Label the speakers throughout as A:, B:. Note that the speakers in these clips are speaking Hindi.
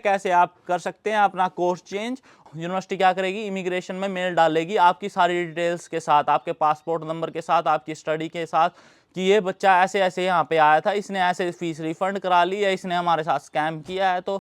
A: कैसे आप कर सकते हैं अपना कोर्स चेंज। यूनिवर्सिटी क्या करेगी, इमिग्रेशन में मेल डालेगी आपकी सारी डिटेल्स के साथ, आपके पासपोर्ट नंबर के साथ, आपकी स्टडी के साथ, कि ये बच्चा ऐसे ऐसे यहाँ पे आया था, इसने ऐसे फीस रिफंड करा ली है, इसने हमारे साथ स्कैम किया है। तो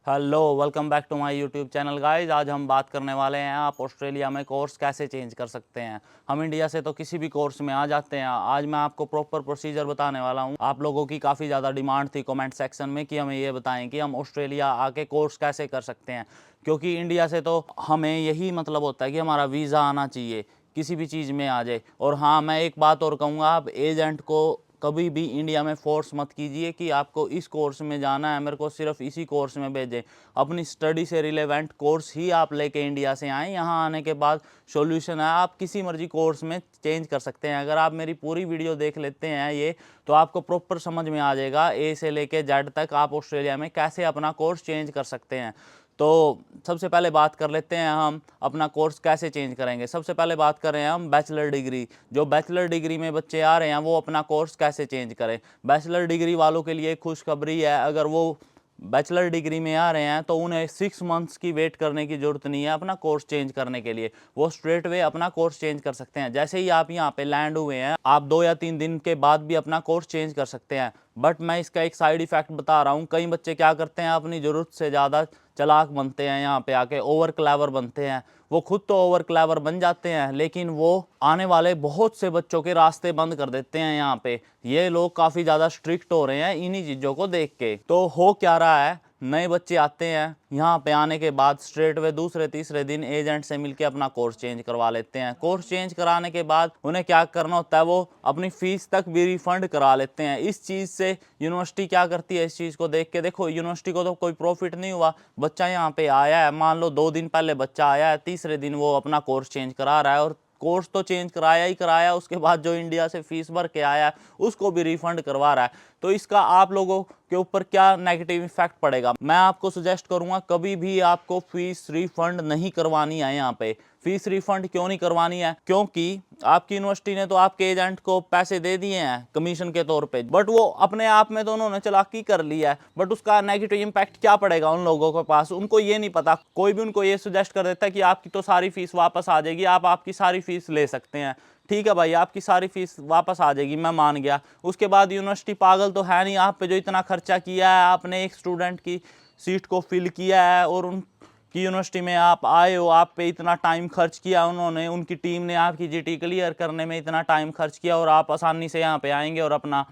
A: hello, welcome back to my YouTube channel guys. आज हम बात करने वाले हैं आप ऑस्ट्रेलिया में कोर्स कैसे चेंज कर सकते हैं। हम इंडिया से तो किसी भी कोर्स में आ जाते हैं। आज मैं आपको प्रॉपर प्रोसीजर बताने वाला हूं। आप लोगों की काफ़ी ज़्यादा डिमांड थी कमेंट सेक्शन में कि हमें ये बताएं कि हम ऑस्ट्रेलिया आके कोर्स कैसे कर सकते हैं, क्योंकि इंडिया से तो हमें यही मतलब होता है कि हमारा वीज़ा आना चाहिए, किसी भी चीज़ में आ जाए। और हाँ, मैं एक बात और कहूँगा, आप एजेंट को कभी भी इंडिया में फोर्स मत कीजिए कि आपको इस कोर्स में जाना है, मेरे को सिर्फ इसी कोर्स में भेजें। अपनी स्टडी से रिलेवेंट कोर्स ही आप लेके इंडिया से आएँ। यहाँ आने के बाद सॉल्यूशन है, आप किसी मर्जी कोर्स में चेंज कर सकते हैं। अगर आप मेरी पूरी वीडियो देख लेते हैं ये, तो आपको प्रॉपर समझ में आ जाएगा ए से लेके जेड तक आप ऑस्ट्रेलिया में कैसे अपना कोर्स चेंज कर सकते हैं। तो सबसे पहले बात कर लेते हैं हम अपना कोर्स कैसे चेंज करेंगे। सबसे पहले बात करें हम बैचलर डिग्री। जो बैचलर डिग्री में बच्चे आ रहे हैं वो अपना कोर्स कैसे चेंज करें। बैचलर डिग्री वालों के लिए खुशखबरी है, अगर वो बैचलर डिग्री में आ रहे हैं तो उन्हें 6 मंथ्स की वेट करने की ज़रूरत नहीं है अपना कोर्स चेंज करने के लिए। वो स्ट्रेट वे अपना कोर्स चेंज कर सकते हैं। जैसे ही आप यहाँ पे लैंड हुए हैं, आप 2 या 3 दिन के बाद भी अपना कोर्स चेंज कर सकते हैं। बट मैं इसका एक साइड इफेक्ट बता रहा हूँ। कई बच्चे क्या करते हैं, अपनी ज़रूरत से ज़्यादा चालाक बनते हैं, यहाँ पे आके ओवर क्लेवर बनते हैं। वो खुद तो ओवर क्लेवर बन जाते हैं, लेकिन वो आने वाले बहुत से बच्चों के रास्ते बंद कर देते हैं। यहाँ पे ये लोग काफ़ी ज़्यादा स्ट्रिक्ट हो रहे हैं इन्हीं चीज़ों को देख के। तो हो क्या रहा है, नए बच्चे आते हैं, यहाँ पे आने के बाद स्ट्रेट वे दूसरे तीसरे दिन एजेंट से मिलके अपना कोर्स चेंज करवा लेते हैं। कोर्स चेंज कराने के बाद उन्हें क्या करना होता है, वो अपनी फीस तक भी रिफंड करा लेते हैं। इस चीज़ से यूनिवर्सिटी क्या करती है, इस चीज़ को देख के, देखो यूनिवर्सिटी को तो कोई प्रॉफिट नहीं हुआ। बच्चा यहाँ पे आया है, मान लो 2 दिन पहले बच्चा आया है, तीसरे दिन वो अपना कोर्स चेंज करा रहा है, और कोर्स तो चेंज कराया ही कराया, उसके बाद जो इंडिया से फीस भर के आया है उसको भी रिफंड करवा रहा है। तो इसका आप लोगों के ऊपर क्या नेगेटिव इफेक्ट पड़ेगा। मैं आपको सजेस्ट करूंगा, कभी भी आपको फीस रिफंड नहीं करवानी है। यहाँ पे फीस रिफंड क्यों नहीं करवानी है, क्योंकि आपकी यूनिवर्सिटी ने तो आपके एजेंट को पैसे दे दिए हैं कमीशन के तौर पे, बट वो अपने आप में तो उन्होंने चालाकी कर लिया है। बट उसका नेगेटिव इम्पैक्ट क्या पड़ेगा उन लोगों के पास, उनको ये नहीं पता। कोई भी उनको ये सजेस्ट कर देता है कि आपकी तो सारी फीस वापस आ जाएगी, आप आपकी सारी फीस ले सकते हैं। ठीक है भाई, आपकी सारी फीस वापस आ जाएगी, मैं मान गया। उसके बाद यूनिवर्सिटी पागल तो है नहीं, आप पे जो इतना खर्चा किया है, आपने एक स्टूडेंट की सीट को फिल किया है और उनकी यूनिवर्सिटी में आप आए हो, आप पे इतना टाइम खर्च किया उन्होंने, उनकी टीम ने आपकी जीटी क्लियर करने में इतना टाइम खर्च किया, और आप आसानी से यहाँ पे आएंगे और अपना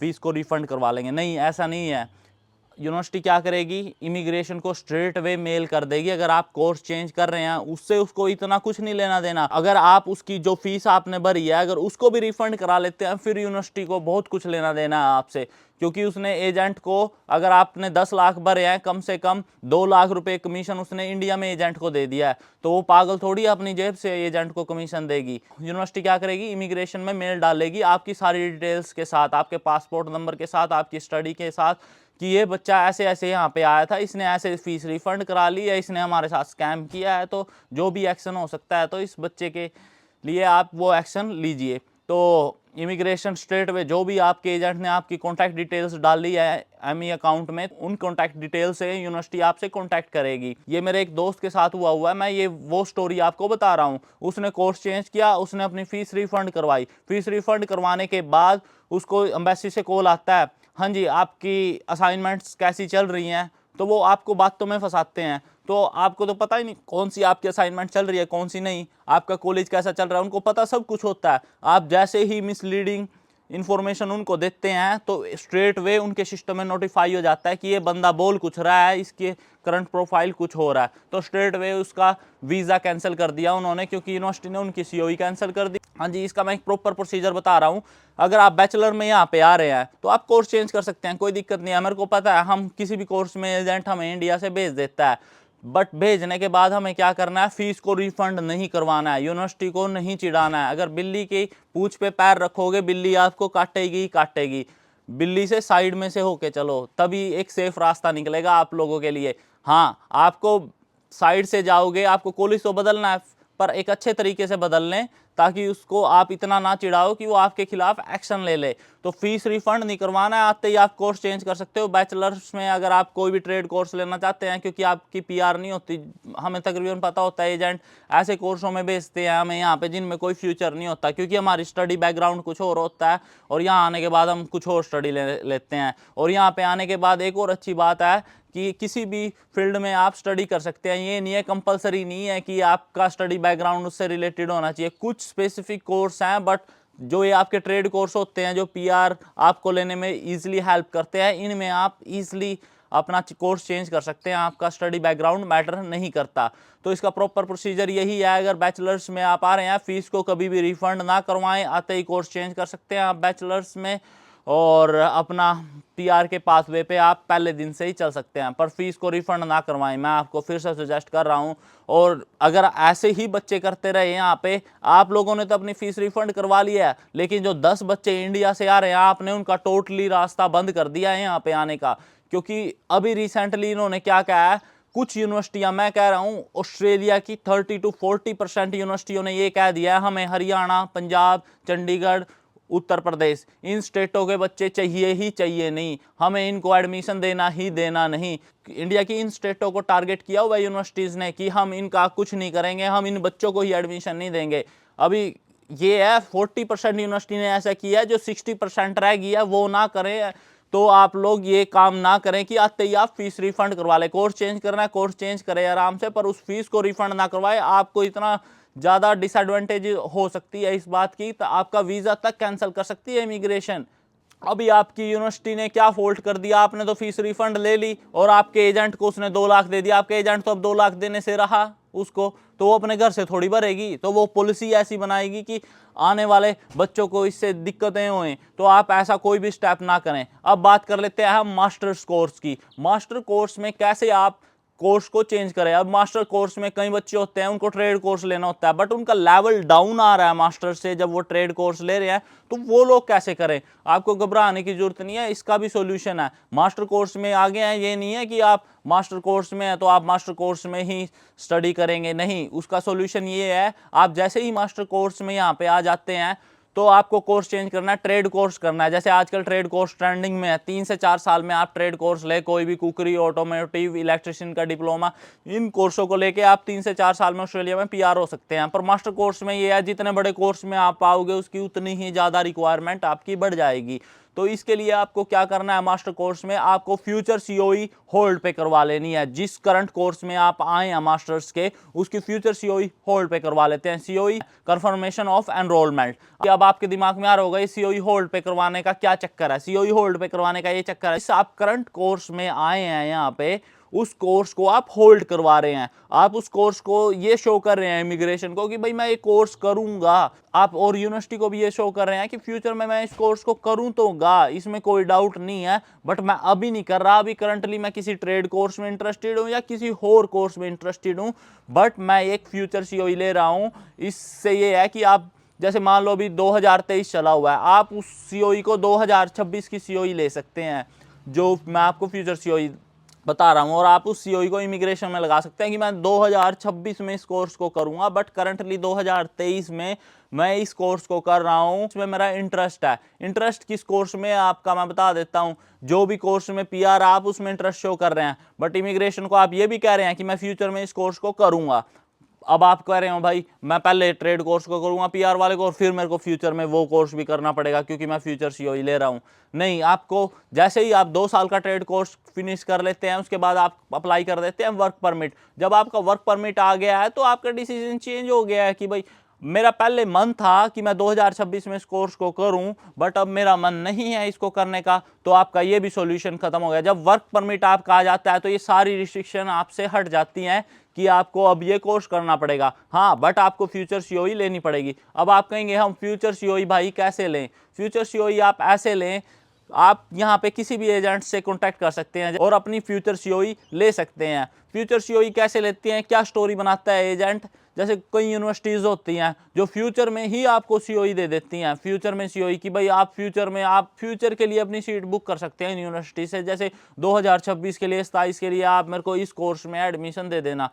A: फीस को रिफंड करवा लेंगे। नहीं, ऐसा नहीं है। यूनिवर्सिटी क्या करेगी, इमिग्रेशन को स्ट्रेट वे मेल कर देगी। अगर आप कोर्स चेंज कर रहे हैं, उससे उसको इतना कुछ नहीं लेना देना। अगर आप उसकी जो फीस आपने भरी है, अगर उसको भी रिफंड करा लेते हैं, फिर यूनिवर्सिटी को बहुत कुछ लेना देना है आपसे, क्योंकि उसने एजेंट को, अगर आपने 10 लाख भरे हैं, कम से कम 2 लाख रुपए कमीशन उसने इंडिया में एजेंट को दे दिया है। तो वो पागल थोड़ी अपनी जेब से एजेंट को कमीशन देगी। यूनिवर्सिटी क्या करेगी, इमिग्रेशन में मेल डालेगी आपकी सारी डिटेल्स के साथ, आपके पासपोर्ट नंबर के साथ, आपकी स्टडी के साथ, कि ये बच्चा ऐसे ऐसे यहाँ पे आया था, इसने ऐसे फीस रिफंड करा ली है, इसने हमारे साथ स्कैम किया है। तो जो भी एक्शन हो सकता है, तो इस बच्चे के लिए आप वो एक्शन लीजिए। तो इमिग्रेशन स्ट्रेट वे, जो भी आपके एजेंट ने आपकी कॉन्टैक्ट डिटेल्स डाली है एमई अकाउंट में, उन कॉन्टैक्ट डिटेल से यूनिवर्सिटी आपसे कॉन्टैक्ट करेगी। ये मेरे एक दोस्त के साथ हुआ है, मैं ये वो स्टोरी आपको बता रहा हूँ। उसने कोर्स चेंज किया, उसने अपनी फीस रिफंड करवाई। फीस रिफंड करवाने के बाद उसको एम्बेसी से कॉल आता है, हाँ जी आपकी असाइनमेंट्स कैसी चल रही हैं। तो वो आपको बातों में फंसाते हैं। तो आपको तो पता ही नहीं कौन सी आपकी असाइनमेंट चल रही है, कौन सी नहीं, आपका कॉलेज कैसा चल रहा है, उनको पता सब कुछ होता है। आप जैसे ही मिसलीडिंग इन्फॉर्मेशन उनको देते हैं, तो स्ट्रेट वे उनके सिस्टम में नोटिफाई हो जाता है कि ये बंदा बोल कुछ रहा है, इसके करंट प्रोफाइल कुछ हो रहा है। तो स्ट्रेट वे उसका वीज़ा कैंसिल कर दिया उन्होंने, क्योंकि यूनिवर्सिटी ने उनकी सीओई कैंसिल कर दी। हाँ जी, इसका मैं एक प्रॉपर प्रोसीजर बता रहा हूँ। अगर आप बैचलर में यहाँ पे आ रहे हैं, तो आप कोर्स चेंज कर सकते हैं, कोई दिक्कत नहीं है। मेरे को पता है, हम किसी भी कोर्स में एजेंट हमें इंडिया से भेज देता है, बट भेजने के बाद हमें क्या करना है, फीस को रिफंड नहीं करवाना है, यूनिवर्सिटी को नहीं चिढ़ाना है। अगर बिल्ली की पूंछ पे पैर रखोगे, बिल्ली आपको काटेगी काटेगी। बिल्ली से साइड में से होके चलो, तभी एक सेफ रास्ता निकलेगा आप लोगों के लिए। हाँ, आपको साइड से जाओगे, आपको कॉलेज तो बदलना है, पर एक अच्छे तरीके से बदल लें, ताकि उसको आप इतना ना चिढ़ाओ कि वो आपके खिलाफ एक्शन ले ले। तो फीस रिफंड नहीं करवाना है, आते ही आप कोर्स चेंज कर सकते हो। बैचलर्स में अगर आप कोई भी ट्रेड कोर्स लेना चाहते हैं, क्योंकि आपकी पीआर नहीं होती, हमें तकरीबन पता होता है एजेंट ऐसे कोर्सों में भेजते हैं हमें यहाँ पे जिनमें कोई फ्यूचर नहीं होता, क्योंकि हमारी स्टडी बैकग्राउंड कुछ और होता है और यहाँ आने के बाद हम कुछ और स्टडी लेते हैं। और यहाँ पे आने के बाद एक और अच्छी बात है कि किसी भी फील्ड में आप स्टडी कर सकते हैं। ये नहीं है, कंपलसरी नहीं है कि आपका स्टडी बैकग्राउंड उससे रिलेटेड होना चाहिए। कुछ स्पेसिफिक कोर्स हैं, बट जो ये आपके ट्रेड कोर्स होते हैं जो पीआर आपको लेने में इजीली हेल्प करते हैं, इनमें आप इजीली अपना कोर्स चेंज कर सकते हैं। आपका स्टडी बैकग्राउंड मैटर नहीं करता। तो इसका प्रॉपर प्रोसीजर यही है। अगर बैचलर्स में आप आ रहे हैं, फीस को कभी भी रिफंड ना करवाएं, आते ही कोर्स चेंज कर सकते हैं आप बैचलर्स में, और अपना पीआर के पाथवे पे आप पहले दिन से ही चल सकते हैं। पर फीस को रिफंड ना करवाएं, मैं आपको फिर से सजेस्ट कर रहा हूं। और अगर ऐसे ही बच्चे करते रहे यहाँ पे, आप लोगों ने तो अपनी फीस रिफंड करवा लिया है, लेकिन जो 10 बच्चे इंडिया से आ रहे हैं, आपने उनका टोटली रास्ता बंद कर दिया है यहाँ पे आने का। क्योंकि अभी रिसेंटली इन्होंने क्या कहा है, कुछ यूनिवर्सिटियां, मैं कह रहा हूं ऑस्ट्रेलिया की 30 to 40% यूनिवर्सिटियों ने ये कह दिया है, हमें हरियाणा, पंजाब, चंडीगढ़, उत्तर प्रदेश, इन स्टेटों के बच्चे चाहिए ही चाहिए नहीं, हमें इनको एडमिशन देना ही देना नहीं। इंडिया की इन स्टेटों को टारगेट किया हुआ यूनिवर्सिटीज़ ने कि हम इनका कुछ नहीं करेंगे, हम इन बच्चों को ही एडमिशन नहीं देंगे। अभी ये है 40% यूनिवर्सिटी ने ऐसा किया है, जो 60% रह गया वो ना करें। तो आप लोग ये काम ना करें कि आते ही आप फीस रिफंड करवा लें। कोर्स चेंज करना है, कोर्स चेंज करें आराम से, पर उस फीस को रिफंड ना करवाए। आपको इतना ज़्यादा डिसएडवांटेज हो सकती है इस बात की, तो आपका वीज़ा तक कैंसिल कर सकती है इमिग्रेशन। अभी आपकी यूनिवर्सिटी ने क्या फॉल्ट कर दिया, आपने तो फीस रिफंड ले ली और आपके एजेंट को उसने 2 लाख दे दिया। आपके एजेंट तो अब 2 लाख देने से रहा उसको, तो वो अपने घर से थोड़ी भरेगी। तो वो पॉलिसी ऐसी बनाएगी कि आने वाले बच्चों को इससे दिक्कतें हों। तो आप ऐसा कोई भी स्टेप ना करें। अब बात कर लेते हैं हम मास्टर्स कोर्स की। मास्टर कोर्स में कैसे आप कोर्स को चेंज करें। अब मास्टर कोर्स में कई बच्चे होते हैं, उनको ट्रेड कोर्स लेना होता है, बट उनका लेवल डाउन आ रहा है मास्टर से, जब वो ट्रेड कोर्स ले रहे हैं, तो वो लोग कैसे करें। आपको घबराने की जरूरत नहीं है, इसका भी सॉल्यूशन है। मास्टर कोर्स में आगे हैं, ये नहीं है कि आप मास्टर कोर्स में है तो आप मास्टर कोर्स में ही स्टडी करेंगे, नहीं। उसका सॉल्यूशन ये है, आप जैसे ही मास्टर कोर्स में यहाँ पे आ जाते हैं, तो आपको कोर्स चेंज करना है, ट्रेड कोर्स करना है। जैसे आजकल ट्रेड कोर्स ट्रेंडिंग में है, 3 से 4 साल में आप ट्रेड कोर्स ले, कोई भी कुकरी, ऑटोमोटिव, इलेक्ट्रिशियन का डिप्लोमा, इन कोर्सों को लेके आप 3 से 4 साल में ऑस्ट्रेलिया में पीआर हो सकते हैं। पर मास्टर कोर्स में ये है, जितने बड़े कोर्स में आप पाओगे उसकी उतनी ही ज़्यादा रिक्वायरमेंट आपकी बढ़ जाएगी। तो इसके लिए आपको क्या करना है, मास्टर कोर्स में आपको फ्यूचर सीओई होल्ड पे करवा लेनी है। जिस करंट कोर्स में आप आए हैं मास्टर्स के, उसकी फ्यूचर सीओई होल्ड पे करवा लेते हैं। COE confirmation of enrolment. अब आपके दिमाग में आ रहा होगा ये सीओई होल्ड पे करवाने का क्या चक्कर है। सीओई होल्ड पे करवाने का ये चक्कर है, आप करंट कोर्स में आए हैं यहाँ पे, उस कोर्स को आप होल्ड करवा रहे हैं। आप उस कोर्स को ये शो कर रहे हैं इमिग्रेशन को कि भाई मैं ये कोर्स करूंगा। आप और यूनिवर्सिटी को भी ये शो कर रहे हैं कि फ्यूचर में मैं इस कोर्स को करूं तो गा, इसमें कोई डाउट नहीं है, बट मैं अभी नहीं कर रहा। अभी करंटली मैं किसी ट्रेड कोर्स में इंटरेस्टेड हूं या किसी और कोर्स में इंटरेस्टेड हूं, बट मैं एक फ्यूचर सीओई ले रहा हूं। इससे ये है कि आप जैसे मान लो अभी 2023 चला हुआ है, आप उस सीओई को 2026 की सीओई ले सकते हैं, जो मैं आपको फ्यूचर सीओई बता रहा हूँ। और आप उस सीओई को इमिग्रेशन में लगा सकते हैं कि मैं 2026 में इस कोर्स को करूंगा, बट करंटली 2023 में मैं इस कोर्स को कर रहा हूँ, इसमें मेरा इंटरेस्ट है। इंटरेस्ट किस कोर्स में आपका मैं बता देता हूँ। जो भी कोर्स में पीआर आप उसमें इंटरेस्ट शो कर रहे हैं, बट इमिग्रेशन को आप ये भी कह रहे हैं कि मैं फ्यूचर में इस कोर्स को करूंगा। अब आप कह रहे हो भाई मैं पहले ट्रेड कोर्स को करूंगा पीआर वाले को, और फिर मेरे को फ्यूचर में वो कोर्स भी करना पड़ेगा क्योंकि मैं फ्यूचर सीओई ले रहा हूं। नहीं, आपको जैसे ही आप 2 साल का ट्रेड कोर्स फिनिश कर लेते हैं, उसके बाद आप अप्लाई कर देते हैं वर्क परमिट। जब आपका वर्क परमिट आ गया है, तो आपका डिसीजन चेंज हो गया है कि भाई मेरा पहले मन था कि मैं 2026 में इस कोर्स को करूं, बट अब मेरा मन नहीं है इसको करने का। तो आपका ये भी सॉल्यूशन खत्म हो गया। जब वर्क परमिट आपका आ जाता है, तो ये सारी रिस्ट्रिक्शन आपसे हट जाती हैं कि आपको अब ये कोर्स करना पड़ेगा। हाँ, बट आपको फ्यूचर सीओई लेनी पड़ेगी। अब आप कहेंगे हम फ्यूचर सीओई भाई कैसे लें। फ्यूचर सीओई आप ऐसे लें आप यहाँ पे किसी भी एजेंट से कॉन्टैक्ट कर सकते हैं और अपनी फ्यूचर सीओई ले सकते हैं। फ्यूचर सीओई कैसे लेते हैं, क्या स्टोरी बनाता है एजेंट, जैसे कई यूनिवर्सिटीज़ होती हैं जो फ्यूचर में ही आपको सीओई दे देती हैं। फ्यूचर में सीओई की भाई आप फ्यूचर के लिए अपनी सीट बुक कर सकते हैं यूनिवर्सिटी से, जैसे 2026 के लिए 27 के लिए आप मेरे को इस कोर्स में एडमिशन दे देना।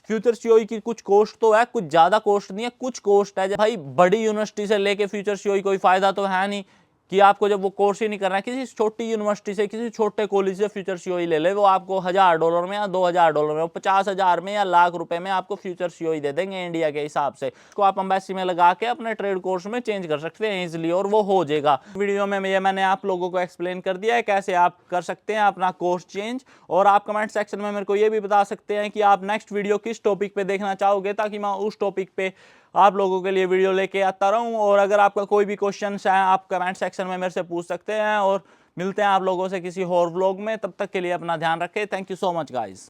A: फ्यूचर सीओई की कुछ कॉस्ट तो है, कुछ ज़्यादा कॉस्ट नहीं है, कुछ कॉस्ट है। भाई बड़ी यूनिवर्सिटी से लेके फ्यूचर सीओई कोई फ़ायदा तो है नहीं कि आपको जब वो कोर्स ही नहीं करना है, किसी छोटी यूनिवर्सिटी से, किसी छोटे कॉलेज से फ्यूचर सीओई ले ले, वो आपको $1000 में या $2000 में, 50,000 में या लाख रुपए में आपको फ्यूचर सीओई दे देंगे इंडिया के हिसाब से। तो आप एम्बेसी में लगा के अपने ट्रेड कोर्स में चेंज कर सकते हैं इजिली और वो हो जाएगा। वीडियो में मैंने आप लोगों को एक्सप्लेन कर दिया है कैसे आप कर सकते हैं अपना कोर्स चेंज। और आप कमेंट सेक्शन में मेरे को ये भी बता सकते हैं कि आप नेक्स्ट वीडियो किस टॉपिक पे देखना चाहोगे, ताकि मैं उस टॉपिक पे आप लोगों के लिए वीडियो लेके आता रहूं। और अगर आपका कोई भी क्वेश्चन है आप कमेंट सेक्शन में मेरे से पूछ सकते हैं। और मिलते हैं आप लोगों से किसी और व्लॉग में, तब तक के लिए अपना ध्यान रखें। Thank you so much guys.